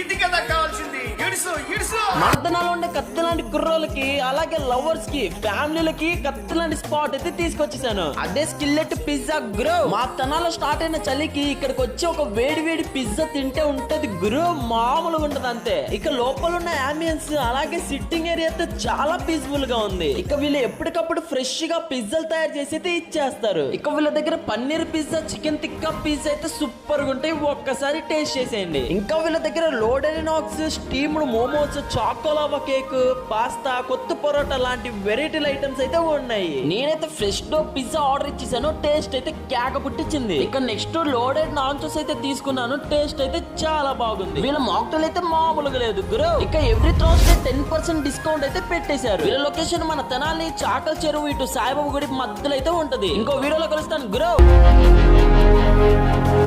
ఇది కదా కావాల్సింది. మర్దనాలు ఉండే కత్తి లాంటి కుర్రోళ్ళకి అలాగే లవర్స్ కి ఫ్యామిలీలకి కత్తి లాంటి స్పాట్ అయితే తీసుకొచ్చేసాను. అదే స్కిల్లెట్ పిజ్జా గ్రో. మా తనాలో స్టార్ట్ అయిన చలికి ఇక్కడికి వచ్చి ఒక వేడి వేడి పిజ్జా తింటే ఉంటది గ్రో, మామూలుగా ఉంటది అంతే. ఇక లోపల ఉన్న అంబియన్స్ అలాగే సిట్టింగ్ ఏరియా అయితే చాలా పీస్ఫుల్ గా ఉంది. ఇక వీళ్ళు ఎప్పటికప్పుడు ఫ్రెష్ గా పిజ్జాలు తయారు చేసి అయితే ఇచ్చేస్తారు. ఇక వీళ్ళ దగ్గర paneer pizza, chicken tikka pizza అయితే సూపర్ గా ఉంటాయి, ఒక్కసారి టేస్ట్ చేసేయండి. ఇంకా వీళ్ళ దగ్గర loaded knots, steamed momos, choco lava cake, pasta, కొత్త పరోటా లాంటి వెరైటీ ఐటమ్స్ అయితే ఉన్నాయి. నేనైతే ఫ్రెష్ డో పిజ్జా ఆర్డర్ ఇచ్చేసాను, టేస్ట్ అయితే కేక పుట్టించింది. ఇక నెక్స్ట్ లోడెడ్ నాన్సెస్ అయితే తీసుకున్నాను, టేస్ట్ అయితే చాలా బాగుంది. వీళ్ళ మాక్టైల్ అయితే మామూలుగా లేదు గ్రో. ఇక ఎవ్రీ థర్స్డే 10% డిస్కౌంట్ అయితే పెట్టేశారు. వీళ్ళ లొకేషన్ మన తెనాలి చాకల చెరువు ఇటు సాయిబాబా గుడి మధ్యలో అయితే ఉంటది. ఇంకో వీడియోలో కలుస్తాను గ్రో.